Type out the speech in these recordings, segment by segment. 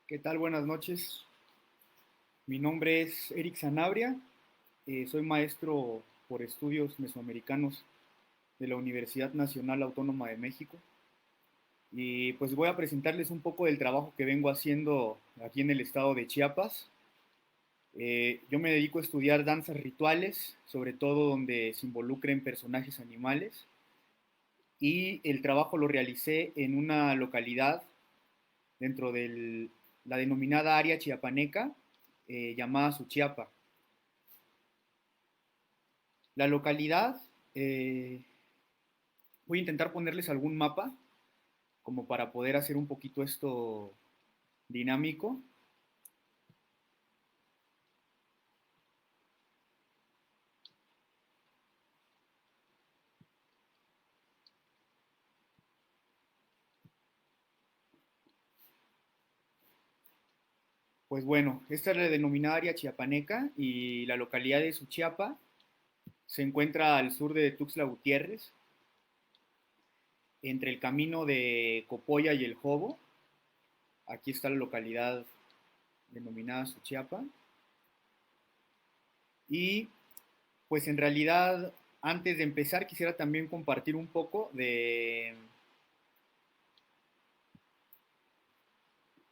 ¿Qué tal? Buenas noches. Mi nombre es Eric Sanabria. Soy maestro por estudios mesoamericanos de la Universidad Nacional Autónoma de México. Y pues voy a presentarles un poco del trabajo que vengo haciendo aquí en el estado de Chiapas. Yo me dedico a estudiar danzas rituales, sobre todo donde se involucren personajes animales. Y el trabajo lo realicé en una localidad dentro de la denominada área chiapaneca, llamada Suchiapa. La localidad, eh, voy a intentar ponerles algún mapa como para poder hacer un poquito esto dinámico. Pues bueno, esta es la denominada área chiapaneca y la localidad de Suchiapa se encuentra al sur de Tuxtla Gutiérrez, entre el camino de Copolla y el Jobo. Aquí está la localidad denominada Suchiapa. Y pues en realidad, antes de empezar, quisiera también compartir un poco de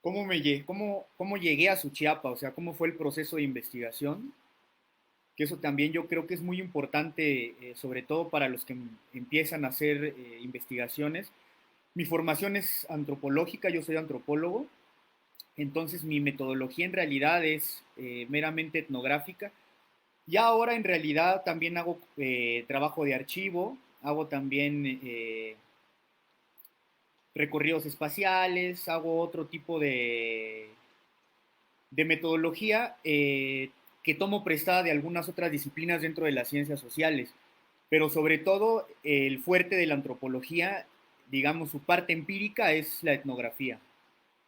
cómo llegué a Suchiapa, o sea, cómo fue el proceso de investigación, que eso también yo creo que es muy importante, sobre todo para los que empiezan a hacer investigaciones. Mi formación es antropológica, yo soy antropólogo, entonces mi metodología en realidad es meramente etnográfica. Y ahora en realidad también hago trabajo de archivo, hago también recorridos espaciales, hago otro tipo de metodología que tomo prestada de algunas otras disciplinas dentro de las ciencias sociales, pero sobre todo el fuerte de la antropología, digamos, su parte empírica es la etnografía.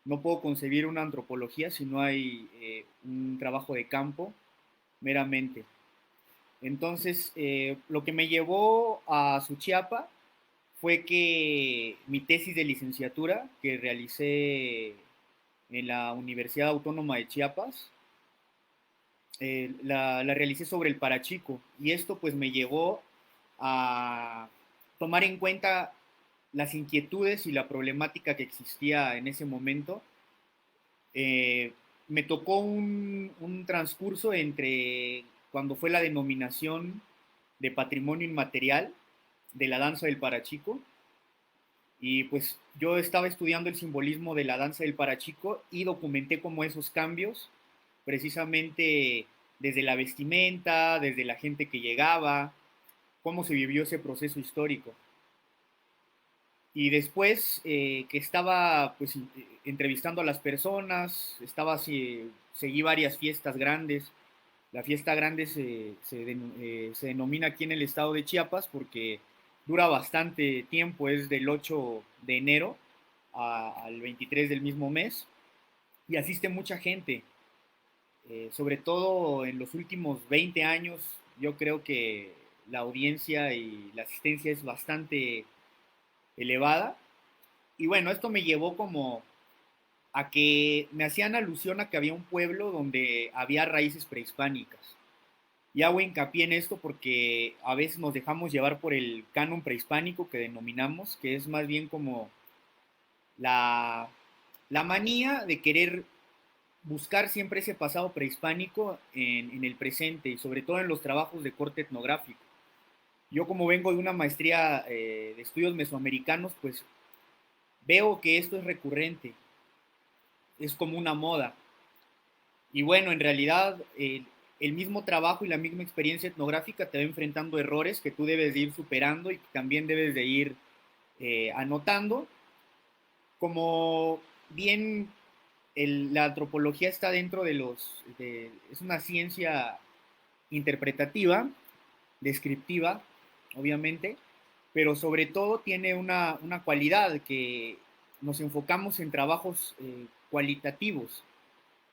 No puedo concebir una antropología si no hay un trabajo de campo meramente. Entonces, lo que me llevó a Suchiapa fue que mi tesis de licenciatura que realicé en la Universidad Autónoma de Chiapas, la realicé sobre el parachico y esto pues me llevó a tomar en cuenta las inquietudes y la problemática que existía en ese momento. Eh, Me tocó un transcurso entre cuando fue la denominación de patrimonio inmaterial de la danza del parachico y pues yo estaba estudiando el simbolismo de la danza del parachico y documenté como esos cambios, precisamente desde la vestimenta, desde la gente que llegaba, cómo se vivió ese proceso histórico. Y después que estaba pues entrevistando a las personas, seguí varias fiestas grandes. La fiesta grande se denomina aquí en el estado de Chiapas porque dura bastante tiempo, es del 8 de enero al 23 del mismo mes y asiste mucha gente. Sobre todo en los últimos 20 años, yo creo que la audiencia y la asistencia es bastante elevada. Y bueno, esto me llevó como a que me hacían alusión a que había un pueblo donde había raíces prehispánicas. Y hago hincapié en esto porque a veces nos dejamos llevar por el canon prehispánico que denominamos, que es más bien como la, la manía de querer buscar siempre ese pasado prehispánico en el presente y sobre todo en los trabajos de corte etnográfico. Yo como vengo de una maestría de estudios mesoamericanos, pues veo que esto es recurrente, es como una moda. Y bueno, en realidad el mismo trabajo y la misma experiencia etnográfica te va enfrentando errores que tú debes de ir superando y que también debes de ir anotando. Como bien la antropología está dentro es una ciencia interpretativa, descriptiva, obviamente, pero sobre todo tiene una cualidad que nos enfocamos en trabajos cualitativos.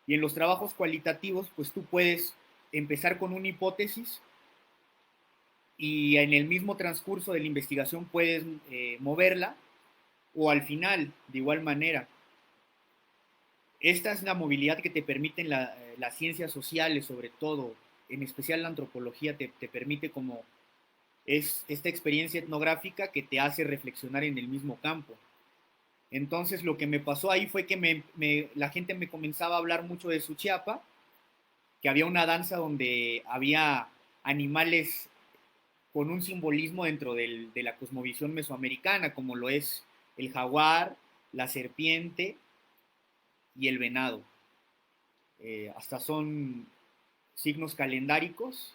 Y en los trabajos cualitativos, pues tú puedes empezar con una hipótesis y en el mismo transcurso de la investigación puedes moverla o al final, de igual manera. Esta es la movilidad que te permiten las ciencias sociales, sobre todo, en especial la antropología, te permite como es esta experiencia etnográfica que te hace reflexionar en el mismo campo. Entonces lo que me pasó ahí fue que la gente me comenzaba a hablar mucho de Suchiapa, que había una danza donde había animales con un simbolismo dentro de la cosmovisión mesoamericana, como lo es el jaguar, la serpiente y el venado. Hasta son signos calendáricos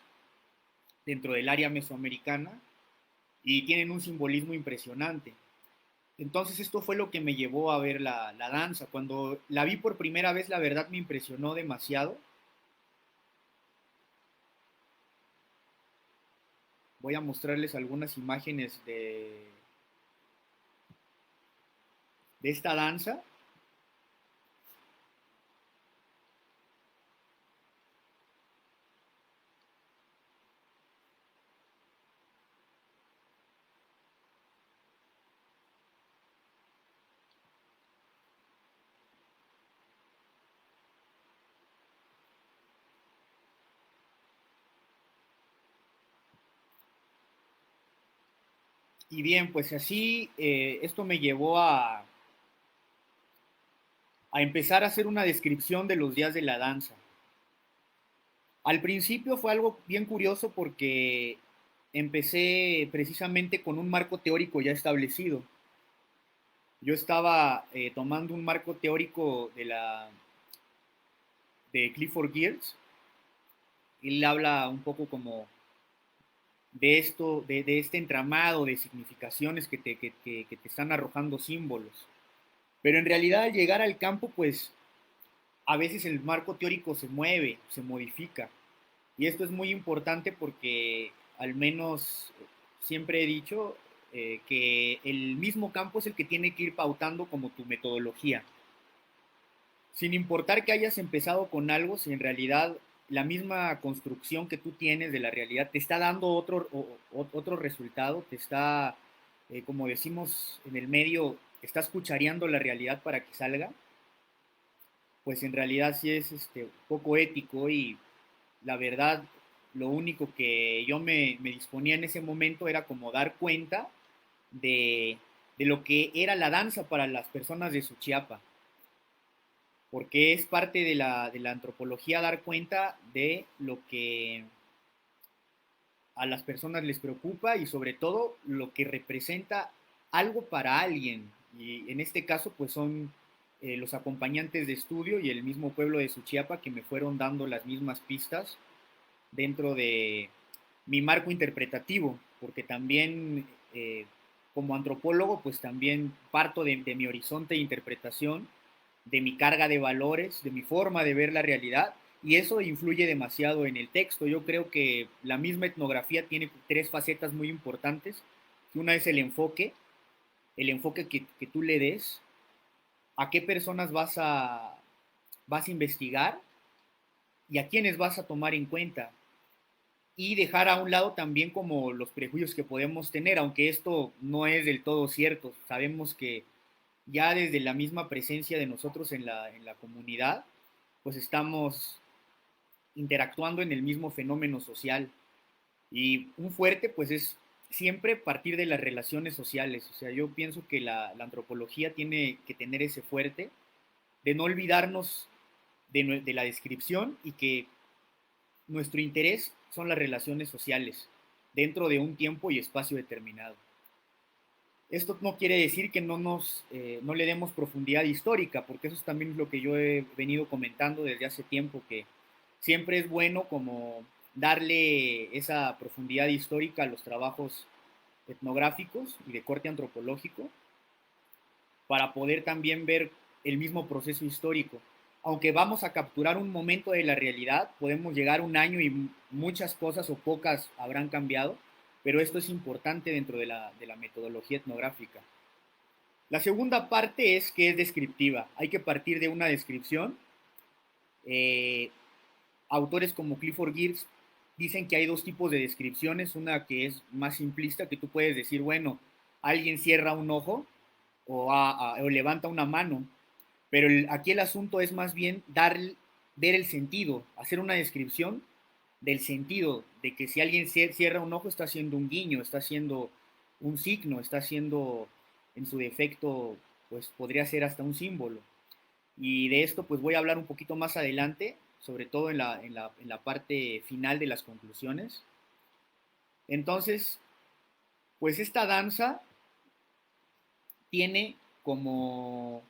dentro del área mesoamericana y tienen un simbolismo impresionante. Entonces esto fue lo que me llevó a ver la danza. Cuando la vi por primera vez, la verdad me impresionó demasiado. Voy a mostrarles algunas imágenes de esta danza. Y bien, pues así esto me llevó a empezar a hacer una descripción de los días de la danza. Al principio fue algo bien curioso porque empecé precisamente con un marco teórico ya establecido. Yo estaba tomando un marco teórico de Clifford Geertz. Él habla un poco como de esto, de este entramado de significaciones que te están arrojando símbolos. Pero en realidad al llegar al campo, pues a veces el marco teórico se mueve, se modifica. Y esto es muy importante porque al menos siempre he dicho que el mismo campo es el que tiene que ir pautando como tu metodología. Sin importar que hayas empezado con algo, si en realidad la misma construcción que tú tienes de la realidad te está dando otro resultado, te está, como decimos en el medio, estás cuchareando la realidad para que salga, pues en realidad sí es poco ético y la verdad lo único que yo me disponía en ese momento era como dar cuenta de lo que era la danza para las personas de Suchiapa, porque es parte de la antropología dar cuenta de lo que a las personas les preocupa y sobre todo lo que representa algo para alguien. Y en este caso pues son los acompañantes de estudio y el mismo pueblo de Suchiapa que me fueron dando las mismas pistas dentro de mi marco interpretativo, porque también como antropólogo pues también parto de mi horizonte de interpretación, de mi carga de valores, de mi forma de ver la realidad, y eso influye demasiado en el texto. Yo creo que la misma etnografía tiene tres facetas muy importantes. Una es el enfoque que tú le des, a qué personas vas a investigar y a quiénes vas a tomar en cuenta. Y dejar a un lado también como los prejuicios que podemos tener, aunque esto no es del todo cierto. Sabemos que ya desde la misma presencia de nosotros en la comunidad, pues estamos interactuando en el mismo fenómeno social. Y un fuerte, pues es siempre partir de las relaciones sociales. O sea, yo pienso que la antropología tiene que tener ese fuerte de no olvidarnos de la descripción y que nuestro interés son las relaciones sociales dentro de un tiempo y espacio determinado. Esto no quiere decir que no le demos profundidad histórica, porque eso es también lo que yo he venido comentando desde hace tiempo, que siempre es bueno como darle esa profundidad histórica a los trabajos etnográficos y de corte antropológico para poder también ver el mismo proceso histórico. Aunque vamos a capturar un momento de la realidad, podemos llegar un año y muchas cosas o pocas habrán cambiado, pero esto es importante dentro de la metodología etnográfica. La segunda parte es que es descriptiva. Hay que partir de una descripción. Eh, Autores como Clifford Geertz dicen que hay dos tipos de descripciones. Una que es más simplista, que tú puedes decir, bueno, alguien cierra un ojo o levanta una mano. Pero aquí el asunto es más bien ver el sentido, hacer una descripción del sentido, de que si alguien cierra un ojo está haciendo un guiño, está haciendo un signo, está haciendo en su defecto, pues podría ser hasta un símbolo. Y de esto pues voy a hablar un poquito más adelante, sobre todo en la parte final de las conclusiones. Entonces, pues esta danza tiene como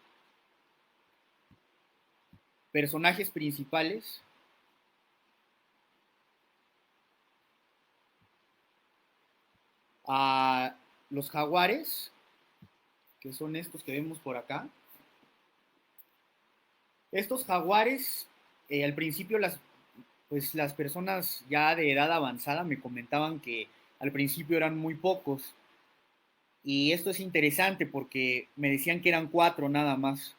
personajes principales a los jaguares, que son estos que vemos por acá. Estos jaguares, al principio pues las personas ya de edad avanzada me comentaban que al principio eran muy pocos. Y esto es interesante porque me decían que eran 4 nada más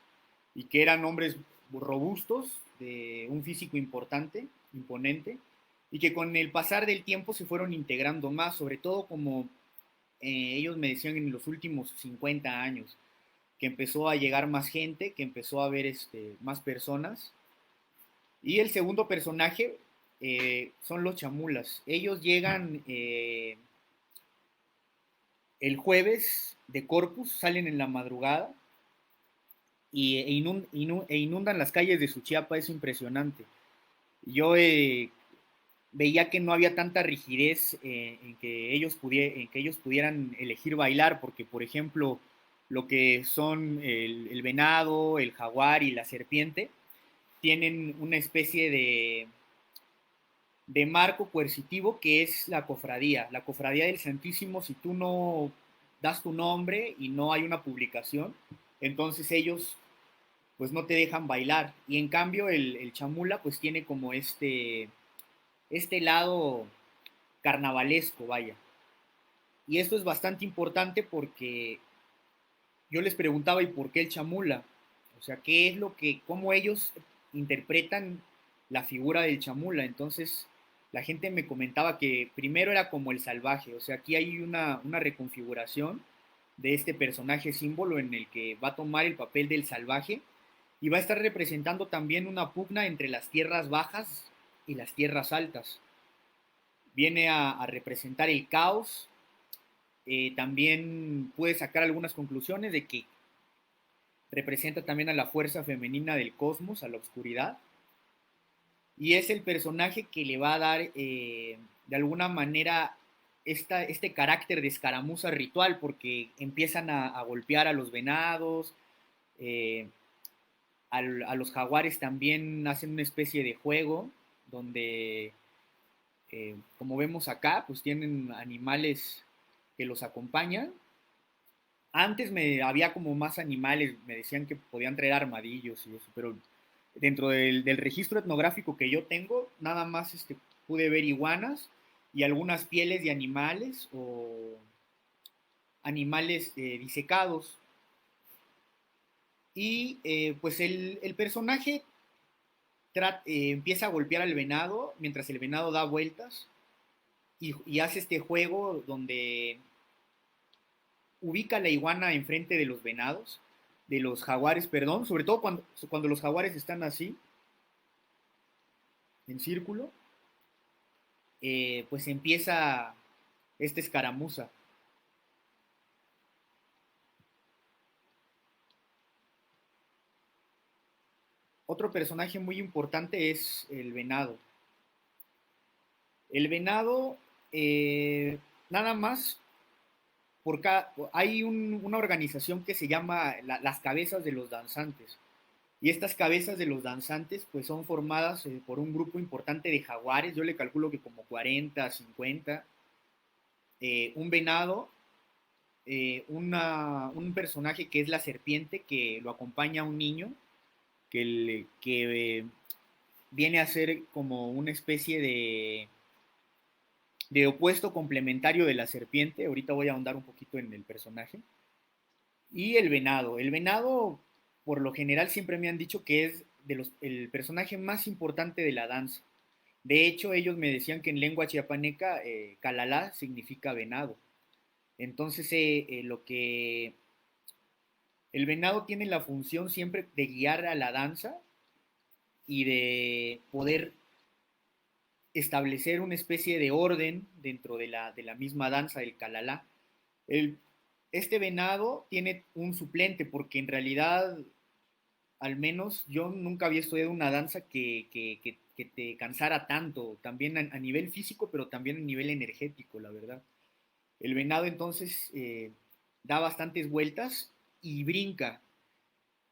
y que eran hombres robustos, de un físico importante, imponente, y que con el pasar del tiempo se fueron integrando más, sobre todo como ellos me decían en los últimos 50 años, que empezó a llegar más gente, que empezó a haber más personas. Y el segundo personaje son los chamulas. Ellos llegan el jueves de Corpus, salen en la madrugada e inundan las calles de Suchiapa, es impresionante. Yo veía que no había tanta rigidez en que ellos pudieran elegir bailar, porque por ejemplo, lo que son el venado, el jaguar y la serpiente, tienen una especie de marco coercitivo que es la cofradía del Santísimo. Si tú no das tu nombre y no hay una publicación, entonces ellos pues no te dejan bailar. Y en cambio el chamula pues tiene como este lado carnavalesco, vaya. Y esto es bastante importante porque yo les preguntaba, ¿y por qué el chamula? O sea, ¿qué es lo que, cómo ellos interpretan la figura del chamula? Entonces, la gente me comentaba que primero era como el salvaje, o sea, aquí hay una reconfiguración de este personaje símbolo en el que va a tomar el papel del salvaje y va a estar representando también una pugna entre las tierras bajas y las tierras altas. Viene a representar el caos. También puede sacar algunas conclusiones de que representa también a la fuerza femenina del cosmos, a la oscuridad, y es el personaje que le va a dar de alguna manera este carácter de escaramuza ritual, porque empiezan a golpear a los venados, eh, a los jaguares también hacen una especie de juego donde, como vemos acá, pues tienen animales que los acompañan. Antes había como más animales, me decían que podían traer armadillos y eso, pero dentro del registro etnográfico que yo tengo, nada más pude ver iguanas y algunas pieles de animales o animales disecados. Y pues el personaje empieza a golpear al venado mientras el venado da vueltas y hace este juego donde ubica la iguana enfrente de los venados, de los jaguares, perdón, sobre todo cuando los jaguares están así, en círculo, pues empieza esta escaramuza. Otro personaje muy importante es el venado. El venado, nada más, hay una organización que se llama las cabezas de los danzantes. Y estas cabezas de los danzantes pues son formadas por un grupo importante de jaguares, yo le calculo que como 40, 50, un venado, un personaje que es la serpiente que lo acompaña a un niño que viene a ser como una especie de opuesto complementario de la serpiente. Ahorita voy a ahondar un poquito en el personaje. Y el venado. El venado, por lo general, siempre me han dicho que es el personaje más importante de la danza. De hecho, ellos me decían que en lengua chiapaneca, calalá significa venado. Entonces, lo que El venado tiene la función siempre de guiar a la danza y de poder establecer una especie de orden dentro de la misma danza del calalá. El, este venado tiene un suplente porque en realidad, al menos yo nunca había estudiado una danza que te cansara tanto, también a nivel físico, pero también a nivel energético, la verdad. El venado entonces da bastantes vueltas y brinca.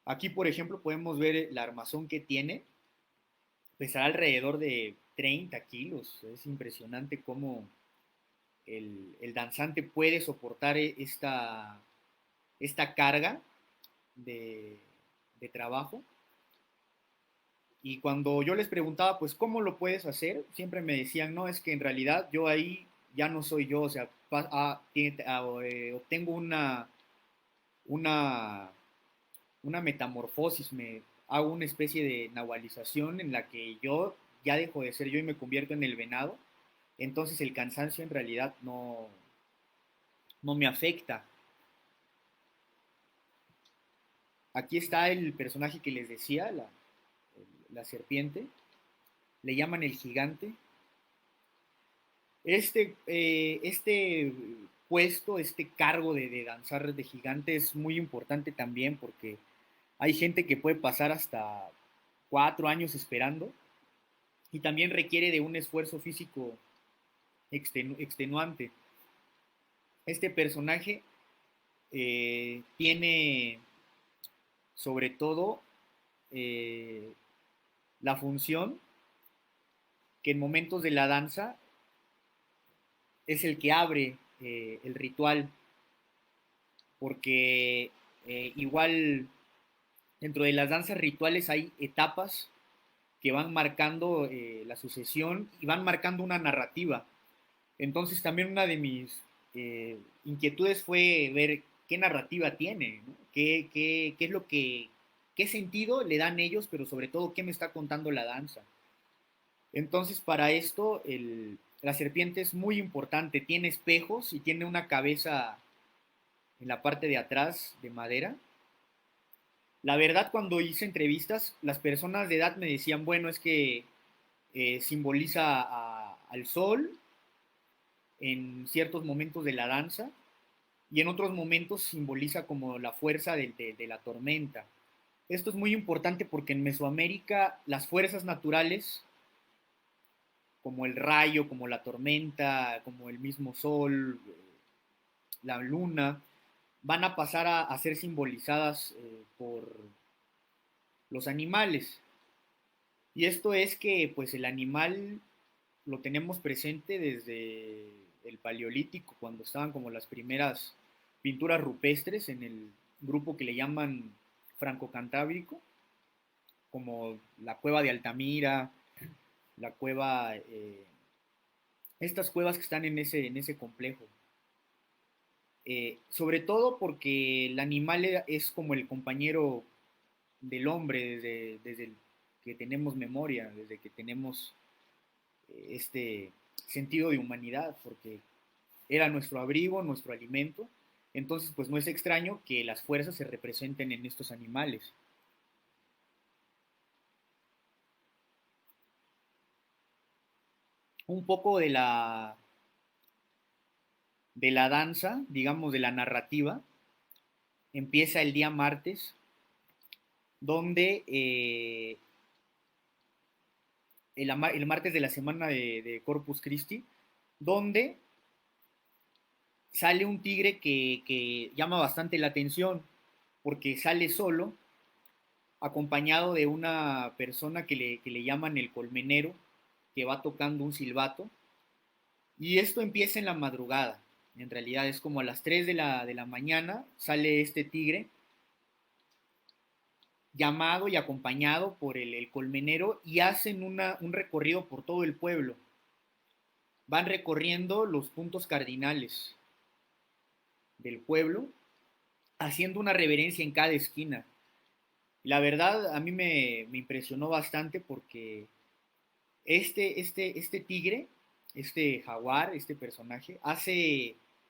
Aquí, por ejemplo, podemos ver la armazón que tiene, pesará alrededor de 30 kilos. Es impresionante cómo el danzante puede soportar esta carga de, de trabajo. Y cuando yo les preguntaba, pues, ¿cómo lo puedes hacer? Siempre me decían, no, es que en realidad yo ahí ya no soy yo, o sea, obtengo una, una metamorfosis, me hago una especie de nahualización en la que yo ya dejo de ser yo y me convierto en el venado. Entonces el cansancio en realidad no me afecta. Aquí está el personaje que les decía, la serpiente. Le llaman el gigante. Este puesto, este cargo de danzar de gigante es muy importante también porque hay gente que puede pasar hasta 4 años esperando y también requiere de un esfuerzo físico extenuante. Este personaje tiene sobre todo eh, la función que en momentos de la danza es el que abre el ritual, porque igual dentro de las danzas rituales hay etapas que van marcando la sucesión y van marcando una narrativa. Entonces también una de mis inquietudes fue ver qué narrativa tiene, ¿no? Qué es lo qué sentido le dan ellos, pero sobre todo qué me está contando la danza. Entonces para esto la serpiente es muy importante, tiene espejos y tiene una cabeza en la parte de atrás de madera. La verdad, cuando hice entrevistas, las personas de edad me decían, bueno, es que simboliza al sol en ciertos momentos de la danza y en otros momentos simboliza como la fuerza de la tormenta. Esto es muy importante porque en Mesoamérica las fuerzas naturales, como el rayo, como la tormenta, como el mismo sol, la luna, van a pasar a ser simbolizadas por los animales. Y esto es que pues el animal lo tenemos presente desde el Paleolítico, cuando estaban como las primeras pinturas rupestres en el grupo que le llaman Franco-Cantábrico, como la cueva de Altamira, la cueva, estas cuevas que están en ese complejo. Sobre todo porque el animal es como el compañero del hombre desde el que tenemos memoria, desde que tenemos este sentido de humanidad, porque era nuestro abrigo, nuestro alimento. Entonces, pues no es extraño que las fuerzas se representen en estos animales. Un poco de la danza, digamos, de la narrativa, empieza el día martes, donde el martes de la semana de Corpus Christi, donde sale un tigre que llama bastante la atención, porque sale solo, acompañado de una persona que le llaman el colmenero, que va tocando un silbato, y esto empieza en la madrugada. En realidad es como a las 3 de la mañana sale este tigre llamado y acompañado por el colmenero y hacen un recorrido por todo el pueblo. Van recorriendo los puntos cardinales del pueblo, haciendo una reverencia en cada esquina. La verdad, a mí me impresionó bastante porque este tigre, este jaguar, este personaje,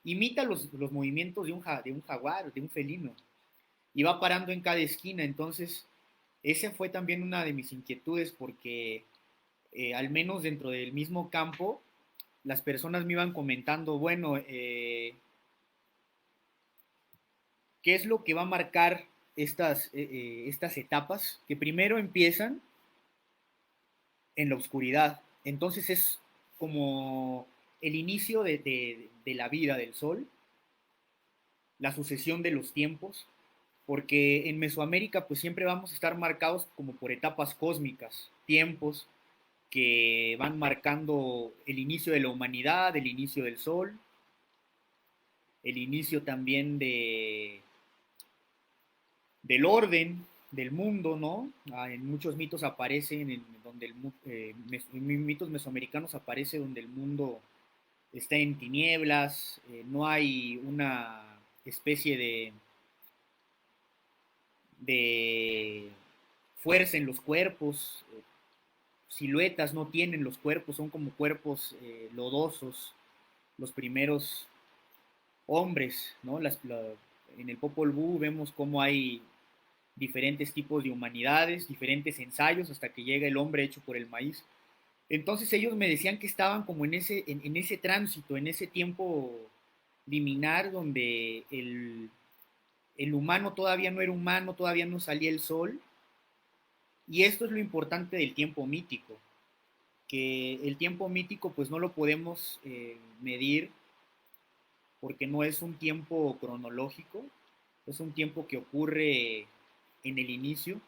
imita los movimientos de un jaguar, de un felino. y va parando en cada esquina. Entonces, esa fue también una de mis inquietudes porque al menos dentro del mismo campo, las personas me iban comentando, bueno, ¿qué es lo que va a marcar estas etapas? Que primero empiezan en la oscuridad. Entonces es como el inicio de la vida del sol, la sucesión de los tiempos, porque en Mesoamérica pues siempre vamos a estar marcados como por etapas cósmicas, tiempos que van marcando el inicio de la humanidad, el inicio del sol, el inicio también del orden del mundo, ¿no? En muchos mitos aparecen en donde en mitos mesoamericanos aparece donde el mundo está en tinieblas, no hay una especie de fuerza en los cuerpos, siluetas no tienen los cuerpos, son como cuerpos lodosos, los primeros hombres, ¿no? En el Popol Vuh vemos cómo hay diferentes tipos de humanidades, diferentes ensayos, hasta que llega el hombre hecho por el maíz. Entonces ellos me decían que estaban como en ese tránsito, en ese tiempo liminar donde el humano todavía no era humano, todavía no salía el sol. Y esto es lo importante del tiempo mítico, que el tiempo mítico pues no lo podemos medir porque no es un tiempo cronológico, es un tiempo que ocurre en el inicio.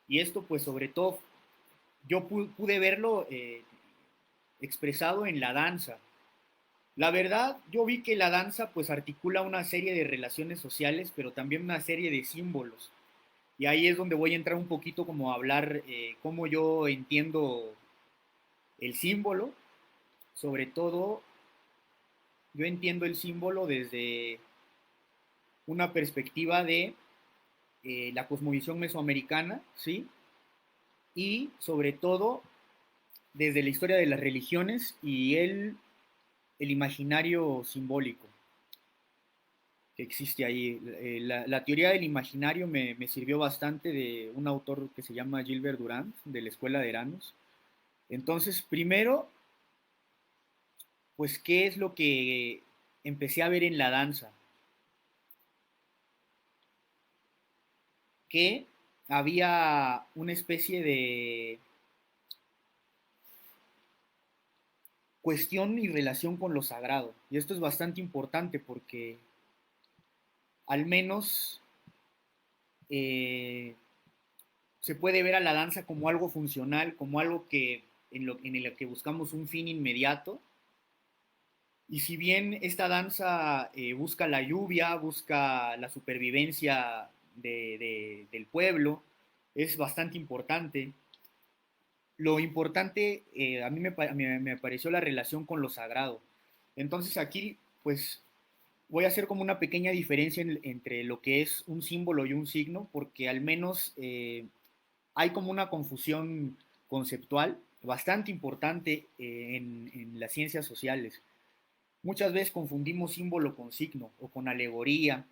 Y esto pues sobre todo yo pude verlo expresado en la danza. La verdad, yo vi que la danza pues articula una serie de relaciones sociales, pero también una serie de símbolos. Y ahí es donde voy a entrar un poquito como a hablar cómo yo entiendo el símbolo. Sobre todo, yo entiendo el símbolo desde una perspectiva de la cosmovisión mesoamericana, ¿sí? Y sobre todo desde la historia de las religiones y el imaginario simbólico que existe ahí. La teoría del imaginario me sirvió bastante de un autor que se llama Gilbert Durant, de la Escuela de Eranos. Entonces, primero, pues, ¿qué es lo que empecé a ver en la danza? Que había una especie de cuestión y relación con lo sagrado. Y esto es bastante importante porque al menos eh, se puede ver a la danza como algo funcional, como algo que en el que buscamos un fin inmediato. Y si bien esta danza busca la lluvia, busca la supervivencia del pueblo, es bastante importante. Lo importante a mí me pareció la relación con lo sagrado. Entonces aquí, pues, voy a hacer como una pequeña diferencia entre lo que es un símbolo y un signo, porque al menos hay como una confusión conceptual bastante importante en las ciencias sociales. Muchas veces confundimos símbolo con signo o con alegoría,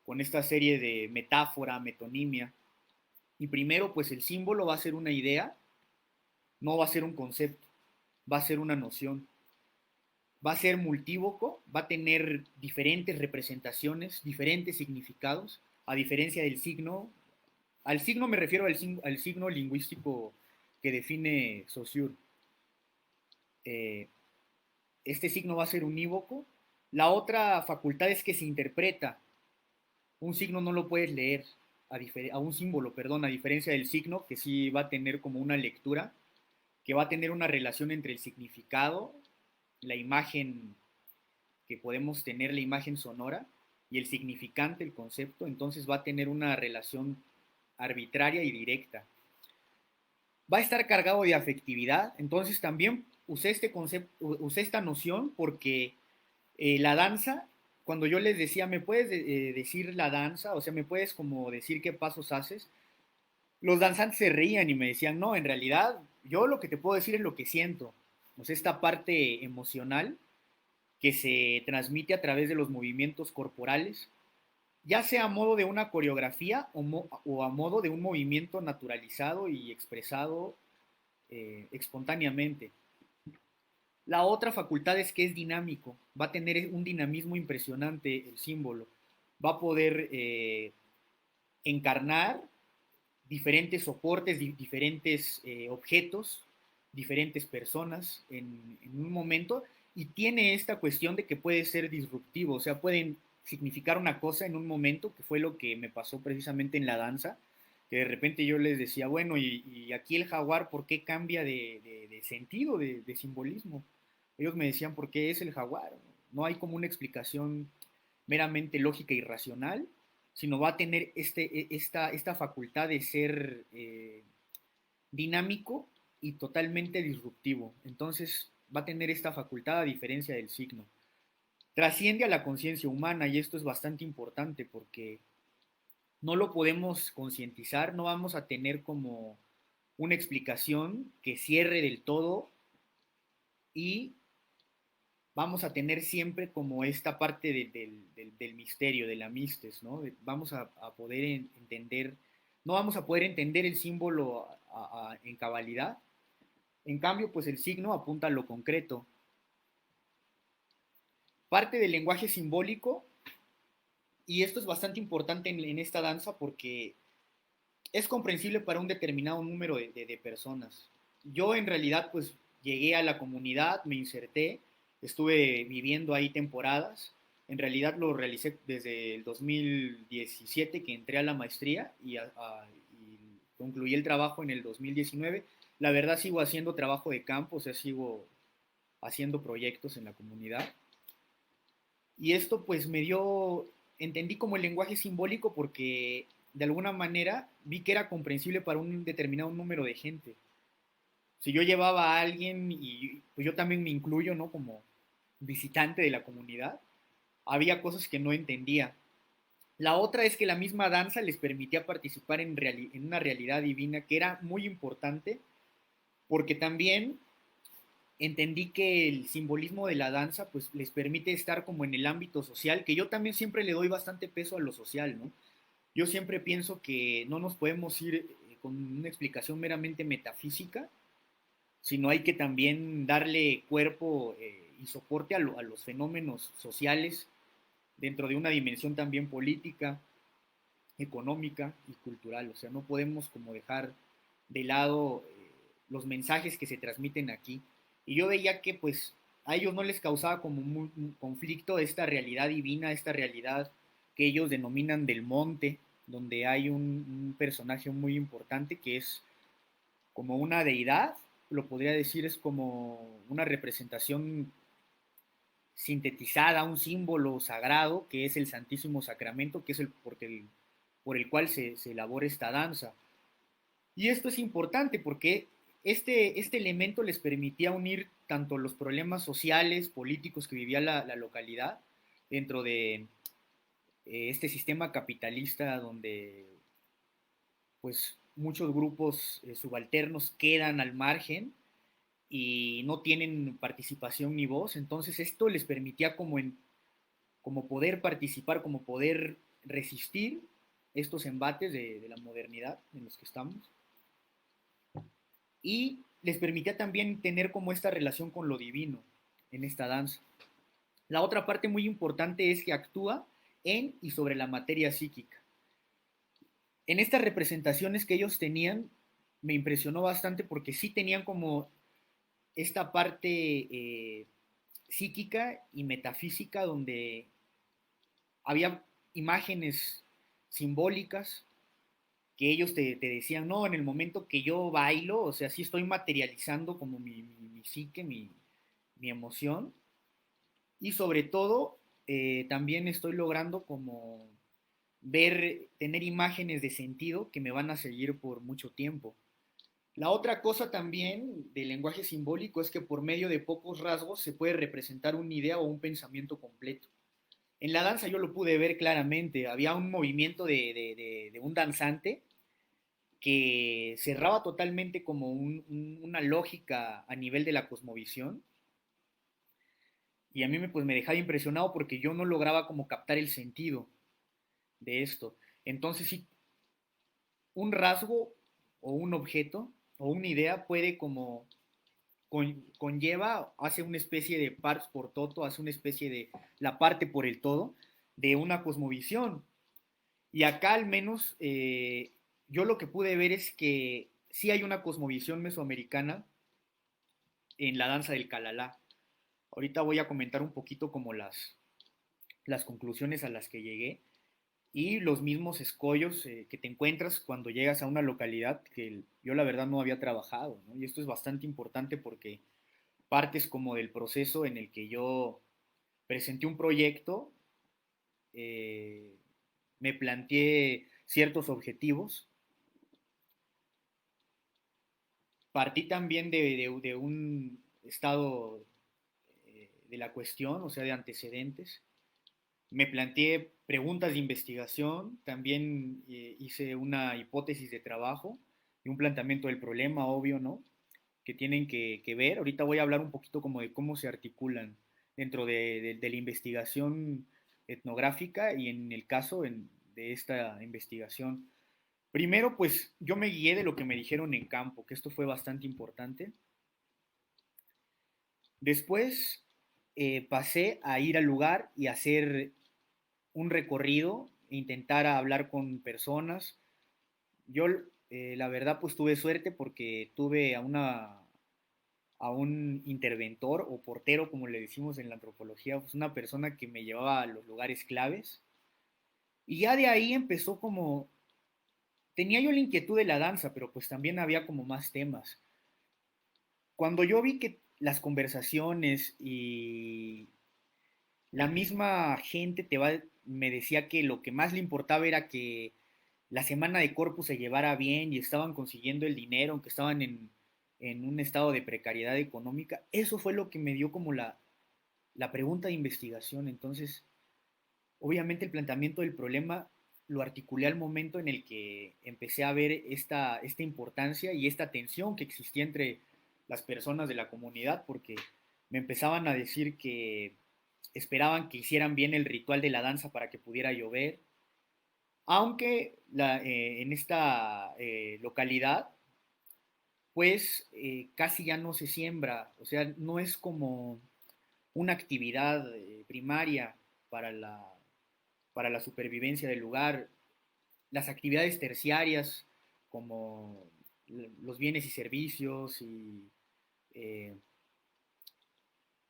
con esta serie de metáfora, metonimia. Y primero, pues el símbolo va a ser una idea, no va a ser un concepto, va a ser una noción. Va a ser multívoco, va a tener diferentes representaciones, diferentes significados, a diferencia del signo. Al signo me refiero al signo lingüístico que define Saussure. Eh, este signo va a ser unívoco. La otra facultad es que se interpreta. Un signo no lo puedes leer, a un símbolo, perdón, a diferencia del signo, que sí va a tener como una lectura, que va a tener una relación entre el significado, la imagen que podemos tener, la imagen sonora, y el significante, el concepto, entonces va a tener una relación arbitraria y directa. Va a estar cargado de afectividad, entonces también usé este concepto, usé esta noción porque la danza, cuando yo les decía, ¿me puedes decir la danza? O sea, ¿me puedes como decir qué pasos haces? Los danzantes se reían y me decían, no, en realidad yo lo que te puedo decir es lo que siento. O sea, esta parte emocional que se transmite a través de los movimientos corporales. ya sea a modo de una coreografía o a modo de un movimiento naturalizado y expresado espontáneamente. La otra facultad es que es dinámico, va a tener un dinamismo impresionante el símbolo, va a poder encarnar diferentes soportes, diferentes objetos, diferentes personas en un momento, y tiene esta cuestión de que puede ser disruptivo, o sea, pueden significar una cosa en un momento, que fue lo que me pasó precisamente en la danza, que de repente yo les decía, bueno, y aquí el jaguar, ¿por qué cambia de sentido, de simbolismo? Ellos me decían, ¿por qué es el jaguar? No hay como una explicación meramente lógica y racional, sino va a tener esta facultad de ser dinámico y totalmente disruptivo. Entonces va a tener esta facultad a diferencia del signo. Trasciende a la conciencia humana y esto es bastante importante porque no lo podemos concientizar, no vamos a tener como una explicación que cierre del todo y vamos a tener siempre como esta parte del misterio, de la mistes, ¿no? Vamos a poder entender, no vamos a poder entender el símbolo en cabalidad. En cambio, pues el signo apunta a lo concreto. Parte del lenguaje simbólico, y esto es bastante importante en esta danza porque es comprensible para un determinado número de personas. Yo en realidad pues llegué a la comunidad, me inserté, estuve viviendo ahí temporadas. En realidad lo realicé desde el 2017 que entré a la maestría y concluí el trabajo en el 2019. La verdad sigo haciendo trabajo de campo, o sea, sigo haciendo proyectos en la comunidad. Y esto pues me dio, entendí como el lenguaje simbólico porque de alguna manera vi que era comprensible para un determinado número de gente. Si yo llevaba a alguien y pues yo también me incluyo, ¿no? Como visitante de la comunidad, había cosas que no entendía. La otra es que la misma danza les permitía participar en una realidad divina que era muy importante porque también entendí que el simbolismo de la danza pues les permite estar como en el ámbito social, que yo también siempre le doy bastante peso a lo social, ¿no? Yo siempre pienso que no nos podemos ir con una explicación meramente metafísica, sino hay que también darle cuerpo y soporte a los fenómenos sociales dentro de una dimensión también política, económica y cultural. O sea, no podemos como dejar de lado los mensajes que se transmiten aquí. Y yo veía que pues a ellos no les causaba como un conflicto esta realidad divina, esta realidad que ellos denominan del monte, donde hay un personaje muy importante que es como una deidad, lo podría decir, es como una representación sintetizada, un símbolo sagrado que es el Santísimo Sacramento, que es por el cual se elabora esta danza. Y esto es importante porque este elemento les permitía unir tanto los problemas sociales, políticos que vivía la localidad dentro de este sistema capitalista donde pues muchos grupos subalternos quedan al margen y no tienen participación ni voz, entonces esto les permitía como poder participar, como poder resistir estos embates de la modernidad en los que estamos y les permitía también tener como esta relación con lo divino en esta danza. La otra parte muy importante es que actúa en y sobre la materia psíquica. En estas representaciones que ellos tenían, me impresionó bastante porque sí tenían como esta parte psíquica y metafísica donde había imágenes simbólicas que ellos te decían, no, en el momento que yo bailo, o sea, sí estoy materializando como mi psique, mi emoción, y sobre todo también estoy logrando como tener imágenes de sentido que me van a seguir por mucho tiempo. La otra cosa también del lenguaje simbólico es que por medio de pocos rasgos se puede representar una idea o un pensamiento completo. En la danza yo lo pude ver claramente, había un movimiento de un danzante que cerraba totalmente como una lógica a nivel de la cosmovisión y a mí pues me dejaba impresionado porque yo no lograba como captar el sentido. de esto. Entonces, sí, un rasgo o un objeto o una idea puede como conlleva, hace una especie de pars por toto, hace una especie de la parte por el todo de una cosmovisión. Y acá al menos yo lo que pude ver es que sí hay una cosmovisión mesoamericana en la danza del calalá. Ahorita voy a comentar un poquito como las conclusiones a las que llegué y los mismos escollos que te encuentras cuando llegas a una localidad que yo la verdad no había trabajado, ¿no? Y esto es bastante importante porque partes como del proceso en el que yo presenté un proyecto, eh, me planteé ciertos objetivos, partí también de un estado de la cuestión, o sea, de antecedentes, me planteé preguntas de investigación, también hice una hipótesis de trabajo y un planteamiento del problema, obvio, ¿no? Que tienen que ver. Ahorita voy a hablar un poquito como de cómo se articulan dentro de la investigación etnográfica y en el caso de esta investigación. Primero, pues yo me guié de lo que me dijeron en campo, que esto fue bastante importante. Después pasé a ir al lugar y hacer un recorrido, intentar hablar con personas. Yo, la verdad, pues tuve suerte porque tuve a un interventor o portero, como le decimos en la antropología, pues una persona que me llevaba a los lugares claves. Y ya de ahí empezó como, tenía yo la inquietud de la danza, pero pues también había como más temas. Cuando yo vi que las conversaciones y la misma gente me decía que lo que más le importaba era que la semana de Corpus se llevara bien y estaban consiguiendo el dinero, aunque estaban en un estado de precariedad económica, eso fue lo que me dio como la pregunta de investigación. Entonces, obviamente el planteamiento del problema lo articulé al momento en el que empecé a ver esta importancia y esta tensión que existía entre las personas de la comunidad, porque me empezaban a decir que esperaban que hicieran bien el ritual de la danza para que pudiera llover, aunque en esta localidad, pues casi ya no se siembra, o sea, no es como una actividad primaria para para la supervivencia del lugar. Las actividades terciarias, como los bienes y servicios, y eh,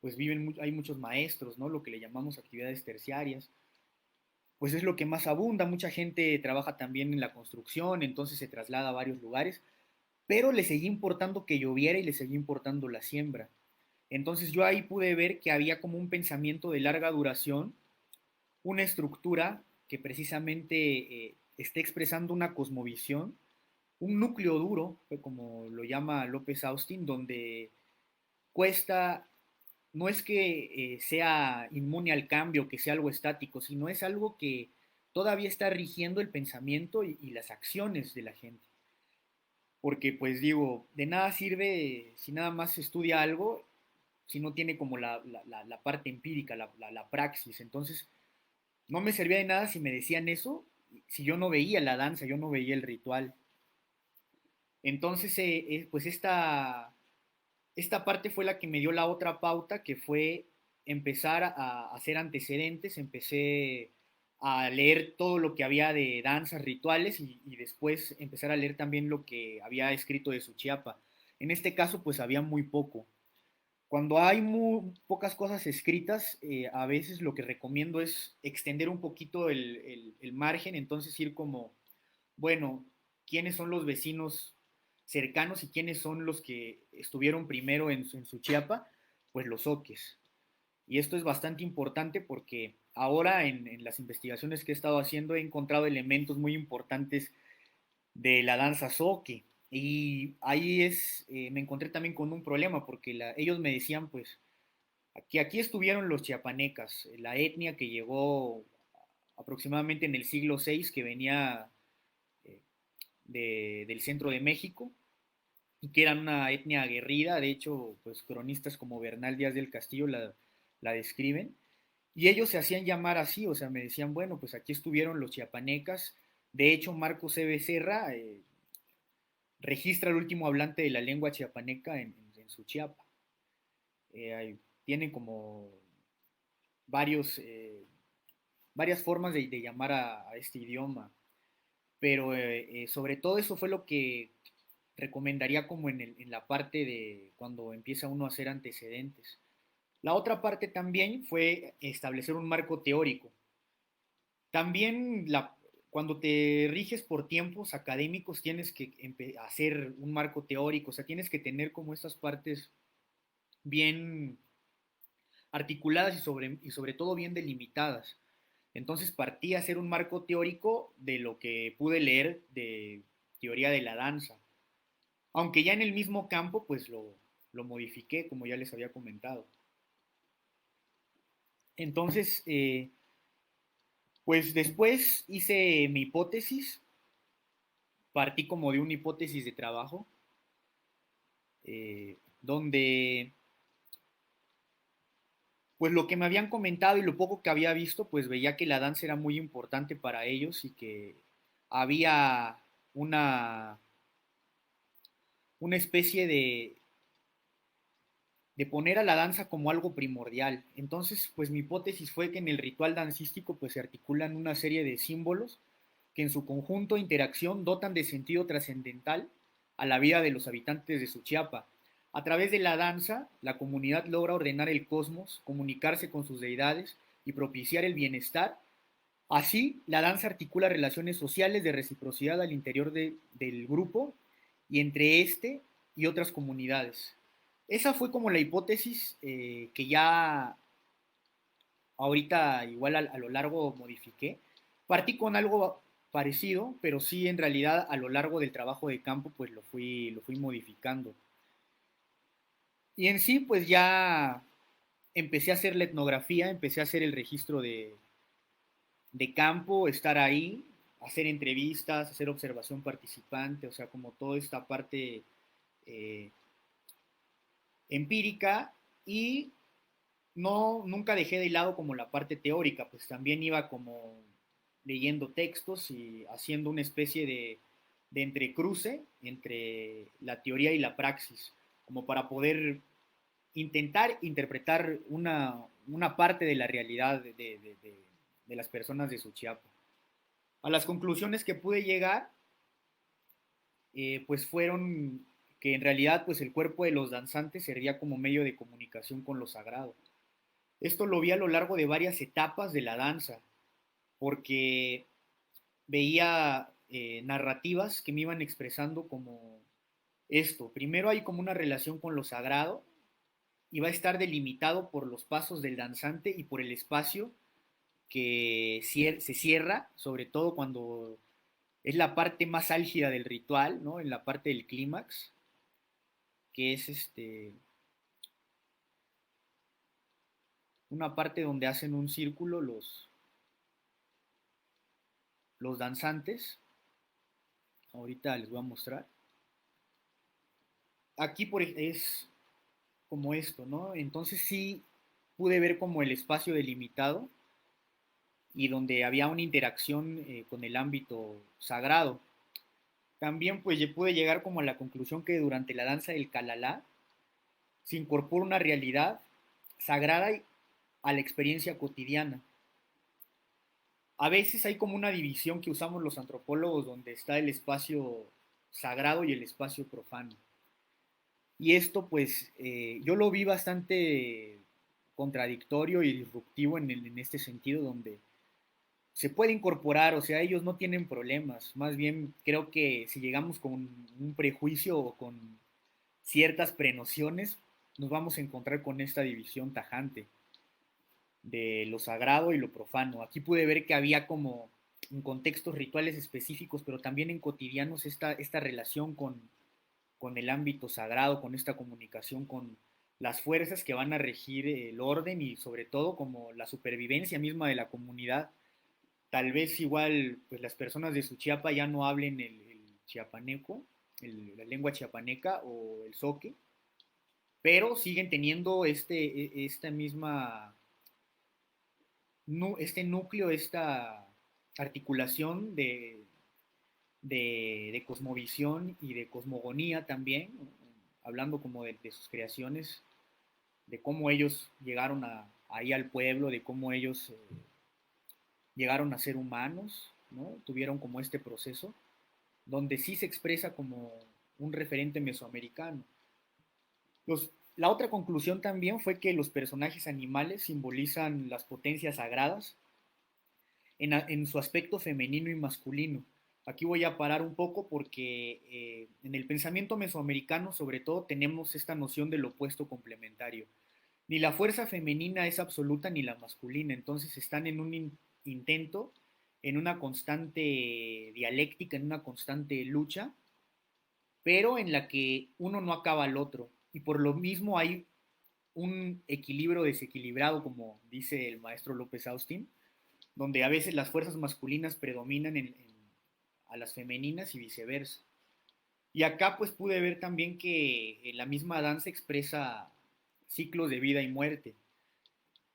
pues hay muchos maestros, ¿no? Lo que le llamamos actividades terciarias, pues es lo que más abunda. Mucha gente trabaja también en la construcción, entonces se traslada a varios lugares, pero le seguía importando que lloviera y le seguía importando la siembra. Entonces yo ahí pude ver que había como un pensamiento de larga duración, una estructura que precisamente esté expresando una cosmovisión, un núcleo duro, como lo llama López Austin, donde cuesta, no es que sea inmune al cambio, que sea algo estático, sino es algo que todavía está rigiendo el pensamiento y las acciones de la gente. Porque pues digo, de nada sirve si nada más se estudia algo, si no tiene como la parte empírica, la praxis. Entonces, no me servía de nada si me decían eso, si yo no veía la danza, yo no veía el ritual. Entonces, pues esta parte fue la que me dio la otra pauta, que fue empezar a hacer antecedentes, empecé a leer todo lo que había de danzas, rituales y después empezar a leer también lo que había escrito de Suchiapa. En este caso, pues había muy poco. Cuando hay muy pocas cosas escritas, a veces lo que recomiendo es extender un poquito el margen, entonces ir como, bueno, ¿quiénes son los vecinos cercanos y quiénes son los que estuvieron primero en Suchiapa? Pues los oques. Y esto es bastante importante porque ahora en las investigaciones que he estado haciendo he encontrado elementos muy importantes de la danza zoque. Y ahí me encontré también con un problema porque ellos me decían, pues, aquí estuvieron los chiapanecas, la etnia que llegó aproximadamente en el siglo VI, que venía eh, del centro de México, y que eran una etnia aguerrida. De hecho, pues cronistas como Bernal Díaz del Castillo la describen. Y ellos se hacían llamar así, o sea, me decían, bueno, pues aquí estuvieron los chiapanecas. De hecho, Marcos E. Becerra registra el último hablante de la lengua chiapaneca en su Chiapa. Tienen como varios, varias formas de llamar a este idioma, pero sobre todo eso fue lo que recomendaría como en la parte de cuando empieza uno a hacer antecedentes. La otra parte también fue establecer un marco teórico. También cuando te riges por tiempos académicos tienes que hacer un marco teórico, o sea, tienes que tener como estas partes bien articuladas y sobre todo bien delimitadas. Entonces partí a hacer un marco teórico de lo que pude leer de teoría de la danza. Aunque ya en el mismo campo, pues lo modifiqué, como ya les había comentado. Entonces, pues después hice mi hipótesis, partí como de una hipótesis de trabajo, donde pues lo que me habían comentado y lo poco que había visto, pues veía que la danza era muy importante para ellos y que había una, una especie de poner a la danza como algo primordial. Entonces, pues mi hipótesis fue que en el ritual dancístico pues se articulan una serie de símbolos que en su conjunto e interacción dotan de sentido trascendental a la vida de los habitantes de Suchiapa. A través de la danza, la comunidad logra ordenar el cosmos, comunicarse con sus deidades y propiciar el bienestar. Así, la danza articula relaciones sociales de reciprocidad al interior del grupo y entre este y otras comunidades. Esa fue como la hipótesis que ya ahorita igual a lo largo modifiqué. Partí con algo parecido, pero sí en realidad a lo largo del trabajo de campo pues lo fui modificando. Y en sí pues ya empecé a hacer la etnografía, empecé a hacer el registro de campo, estar ahí, hacer entrevistas, hacer observación participante, o sea, como toda esta parte eh, empírica y no, nunca dejé de lado como la parte teórica, pues también iba como leyendo textos y haciendo una especie de entrecruce entre la teoría y la praxis, como para poder intentar interpretar una parte de la realidad de las personas de Suchiapa. A las conclusiones que pude llegar, pues fueron que en realidad pues el cuerpo de los danzantes servía como medio de comunicación con lo sagrado. Esto lo vi a lo largo de varias etapas de la danza, porque veía narrativas que me iban expresando como esto. Primero hay como una relación con lo sagrado y va a estar delimitado por los pasos del danzante y por el espacio que se cierra, sobre todo cuando es la parte más álgida del ritual, ¿no? En la parte del clímax, que es una parte donde hacen un círculo los danzantes. Ahorita les voy a mostrar. Aquí es como esto, ¿no? Entonces sí pude ver como el espacio delimitado y donde había una interacción con el ámbito sagrado. También pues pude llegar como a la conclusión que durante la danza del Calalá se incorpora una realidad sagrada a la experiencia cotidiana. A veces hay como una división que usamos los antropólogos donde está el espacio sagrado y el espacio profano. Y esto pues yo lo vi bastante contradictorio y disruptivo en este sentido donde se puede incorporar, o sea, ellos no tienen problemas. Más bien creo que si llegamos con un prejuicio o con ciertas prenociones, nos vamos a encontrar con esta división tajante de lo sagrado y lo profano. Aquí pude ver que había como en contextos rituales específicos, pero también en cotidianos esta relación con el ámbito sagrado, con esta comunicación con las fuerzas que van a regir el orden y sobre todo como la supervivencia misma de la comunidad. Tal vez igual pues las personas de Suchiapa ya no hablen el chiapaneco, la lengua chiapaneca o el zoque, pero siguen teniendo esta misma este núcleo, esta articulación de cosmovisión y de cosmogonía también, ¿no? Hablando como de sus creaciones, de cómo ellos llegaron ahí al pueblo, de cómo ellos llegaron a ser humanos, ¿no? Tuvieron como este proceso, donde sí se expresa como un referente mesoamericano. La otra conclusión también fue que los personajes animales simbolizan las potencias sagradas en su aspecto femenino y masculino. Aquí voy a parar un poco porque en el pensamiento mesoamericano sobre todo tenemos esta noción del opuesto complementario. Ni la fuerza femenina es absoluta ni la masculina, entonces están en un intento, en una constante dialéctica, en una constante lucha, pero en la que uno no acaba al otro. Y por lo mismo hay un equilibrio desequilibrado, como dice el maestro López Austin, donde a veces las fuerzas masculinas predominan a las femeninas y viceversa. Y acá pues pude ver también que la misma danza expresa ciclos de vida y muerte,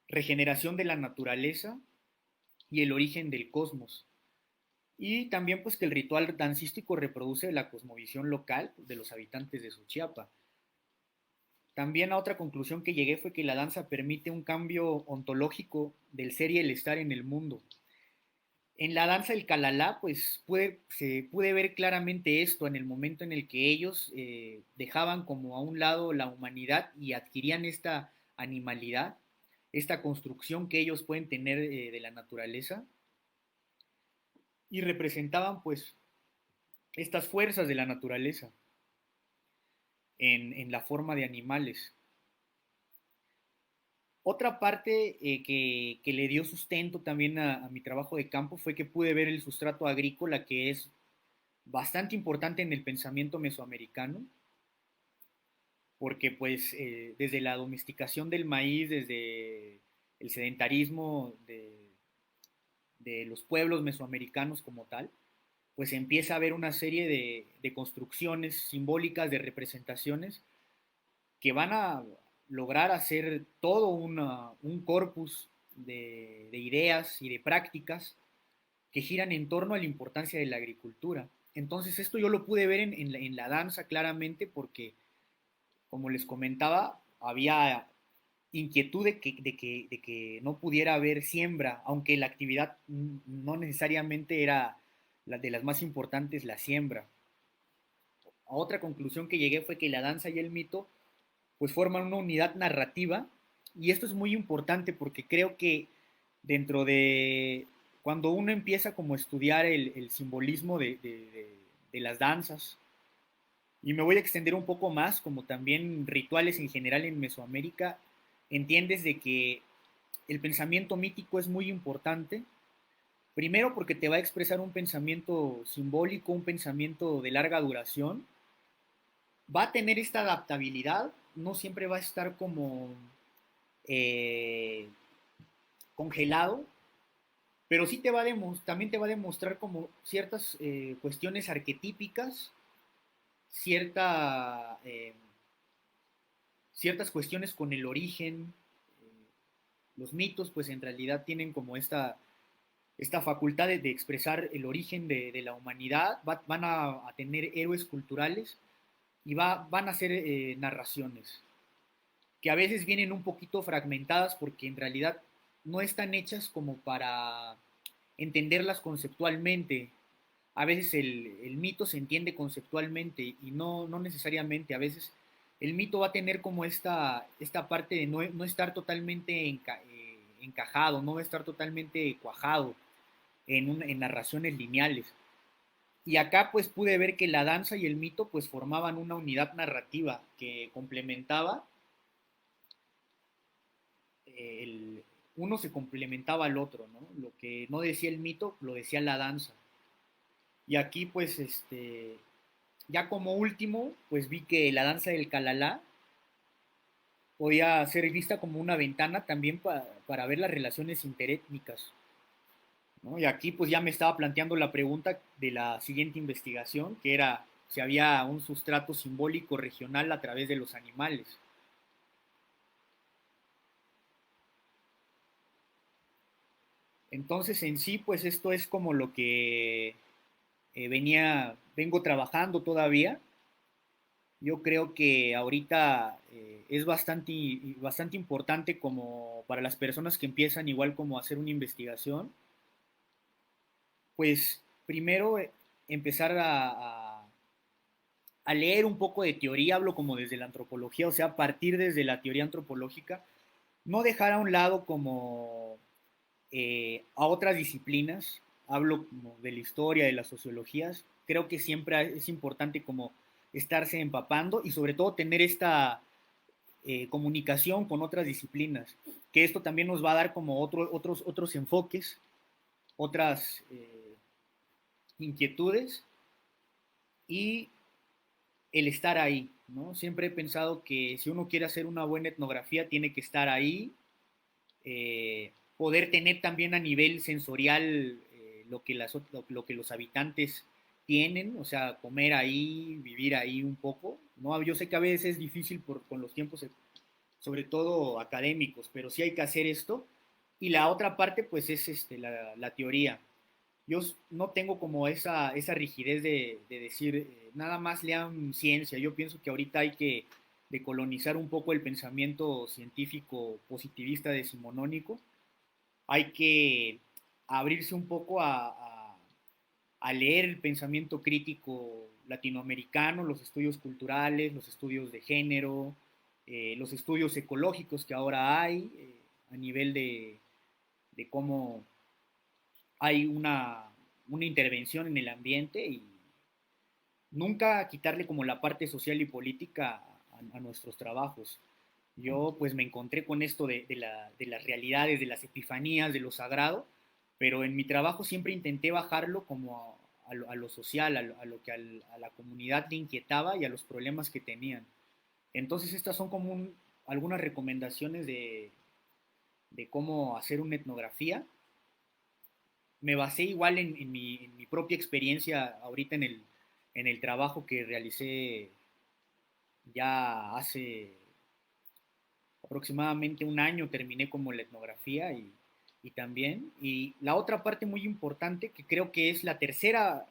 regeneración de la naturaleza y el origen del cosmos. Y también pues que el ritual dancístico reproduce la cosmovisión local de los habitantes de Suchiapa. También a otra conclusión que llegué fue que la danza permite un cambio ontológico del ser y el estar en el mundo. En la danza del Calalá, pues se puede ver claramente esto en el momento en el que ellos dejaban como a un lado la humanidad y adquirían esta animalidad, esta construcción que ellos pueden tener de la naturaleza y representaban pues estas fuerzas de la naturaleza en la forma de animales. Otra parte que le dio sustento también a mi trabajo de campo fue que pude ver el sustrato agrícola que es bastante importante en el pensamiento mesoamericano, porque pues desde la domesticación del maíz, desde el sedentarismo de los pueblos mesoamericanos como tal, pues empieza a haber una serie de construcciones simbólicas, de representaciones, que van a lograr hacer todo un corpus de ideas y de prácticas que giran en torno a la importancia de la agricultura. Entonces esto yo lo pude ver en la danza claramente porque, como les comentaba, había inquietud de que no pudiera haber siembra, aunque la actividad no necesariamente era la de las más importantes, la siembra. A otra conclusión que llegué fue que la danza y el mito pues forman una unidad narrativa y esto es muy importante porque creo que dentro de cuando uno empieza como a estudiar el simbolismo de las danzas, y me voy a extender un poco más, como también rituales en general en Mesoamérica, entiendes de que el pensamiento mítico es muy importante, primero porque te va a expresar un pensamiento simbólico, un pensamiento de larga duración, va a tener esta adaptabilidad, no siempre va a estar como eh, congelado, pero sí también te va a demostrar como ciertas cuestiones arquetípicas, cierta, ciertas cuestiones con el origen. Los mitos, pues en realidad tienen como esta facultad de expresar el origen de la humanidad, van a tener héroes culturales y van a ser narraciones que a veces vienen un poquito fragmentadas porque en realidad no están hechas como para entenderlas conceptualmente. A veces el mito se entiende conceptualmente y no necesariamente. A veces el mito va a tener como esta parte de no estar totalmente encajado, no estar totalmente cuajado en narraciones lineales. Y acá pues pude ver que la danza y el mito pues formaban una unidad narrativa que complementaba el, uno se complementaba al otro, ¿no? Lo que no decía el mito, lo decía la danza. Y aquí, pues, ya como último, pues vi que la danza del Calalá podía ser vista como una ventana también para ver las relaciones interétnicas, ¿no? Y aquí, pues, ya me estaba planteando la pregunta de la siguiente investigación, que era si había un sustrato simbólico regional a través de los animales. Entonces, en sí, pues esto es como lo que vengo trabajando todavía. Yo creo que ahorita es bastante importante como para las personas que empiezan igual como a hacer una investigación, pues primero empezar a leer un poco de teoría, hablo como desde la antropología, o sea, partir desde la teoría antropológica, no dejar a un lado como a otras disciplinas, hablo como de la historia, de las sociologías, creo que siempre es importante como estarse empapando y sobre todo tener esta comunicación con otras disciplinas, que esto también nos va a dar como otros enfoques, otras inquietudes y el estar ahí, ¿no? Siempre he pensado que si uno quiere hacer una buena etnografía, tiene que estar ahí, poder tener también a nivel sensorial lo que los habitantes tienen, o sea, comer ahí, vivir ahí un poco, ¿no? Yo sé que a veces es difícil con los tiempos, sobre todo académicos, pero sí hay que hacer esto. Y la otra parte, pues, es la teoría. Yo no tengo como esa rigidez de decir, nada más lean ciencia. Yo pienso que ahorita hay que decolonizar un poco el pensamiento científico positivista decimonónico. Hay que abrirse un poco a leer el pensamiento crítico latinoamericano, los estudios culturales, los estudios de género, los estudios ecológicos que ahora hay a nivel de cómo hay una intervención en el ambiente y nunca quitarle como la parte social y política a nuestros trabajos. Yo pues me encontré con esto de las realidades, de las epifanías, de lo sagrado, pero en mi trabajo siempre intenté bajarlo como a lo social, a lo que a la comunidad le inquietaba y a los problemas que tenían. Entonces estas son como algunas recomendaciones de cómo hacer una etnografía. Me basé igual en mi propia experiencia ahorita en el trabajo que realicé ya hace aproximadamente un año, terminé como la etnografía y también. Y la otra parte muy importante, que creo que es la tercera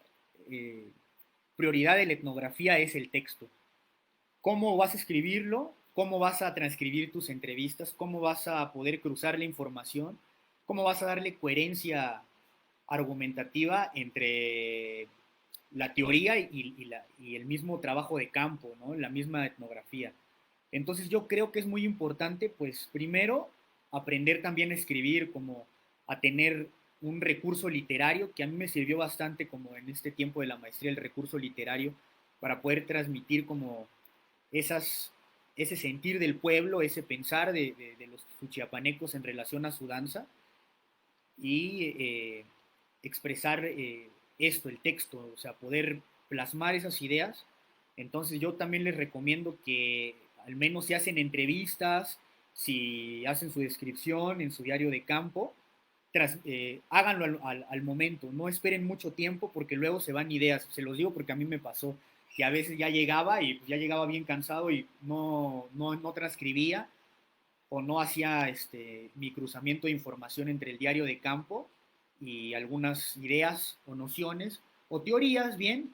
eh, prioridad de la etnografía, es el texto. ¿Cómo vas a escribirlo? ¿Cómo vas a transcribir tus entrevistas? ¿Cómo vas a poder cruzar la información? ¿Cómo vas a darle coherencia argumentativa entre la teoría y el mismo trabajo de campo, ¿no? La misma etnografía? Entonces yo creo que es muy importante, pues primero, aprender también a escribir, como a tener un recurso literario, que a mí me sirvió bastante como en este tiempo de la maestría, el recurso literario, para poder transmitir como esas, ese sentir del pueblo, ese pensar de los suchiapanecos en relación a su danza y expresar esto, el texto, o sea, poder plasmar esas ideas. Entonces yo también les recomiendo que al menos si hacen entrevistas, si hacen su descripción en su diario de campo, háganlo al momento, no esperen mucho tiempo porque luego se van ideas. Se los digo porque a mí me pasó que a veces ya llegaba y ya llegaba bien cansado y no transcribía o no hacía mi cruzamiento de información entre el diario de campo y algunas ideas o nociones o teorías bien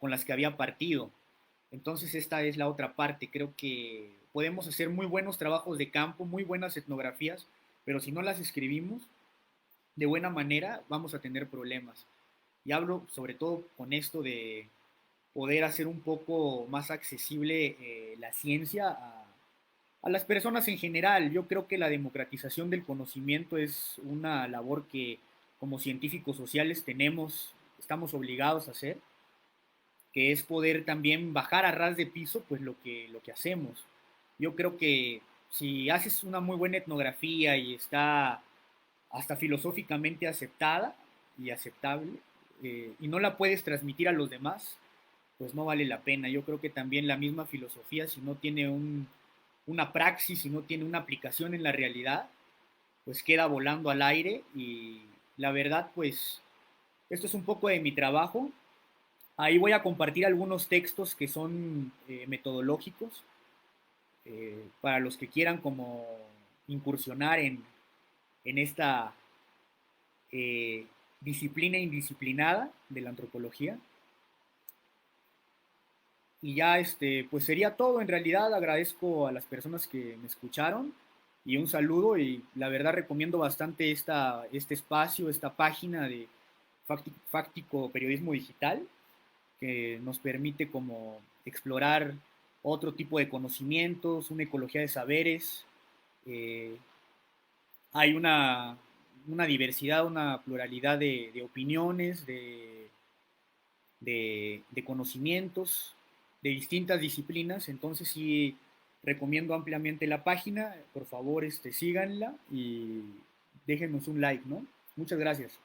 con las que había partido. Entonces esta es la otra parte. Creo que podemos hacer muy buenos trabajos de campo, muy buenas etnografías, pero si no las escribimos de buena manera vamos a tener problemas. Y hablo sobre todo con esto de poder hacer un poco más accesible la ciencia a las personas en general. Yo creo que la democratización del conocimiento es una labor que como científicos sociales estamos obligados a hacer, que es poder también bajar a ras de piso pues lo que hacemos. Yo creo que si haces una muy buena etnografía y está hasta filosóficamente aceptada y aceptable, y no la puedes transmitir a los demás, pues no vale la pena. Yo creo que también la misma filosofía, si no tiene una praxis, si no tiene una aplicación en la realidad, pues queda volando al aire y la verdad, pues esto es un poco de mi trabajo. Ahí voy a compartir algunos textos que son metodológicos para los que quieran como incursionar en esta eh, disciplina indisciplinada de la antropología. Y ya, pues sería todo en realidad. Agradezco a las personas que me escucharon y un saludo y la verdad recomiendo bastante este espacio, esta página de Fáctico Periodismo Digital que nos permite como explorar otro tipo de conocimientos, una ecología de saberes. Eh, hay una diversidad, una pluralidad de opiniones, de conocimientos de distintas disciplinas, entonces sí recomiendo ampliamente la página, por favor síganla y déjenos un like, ¿no? Muchas gracias.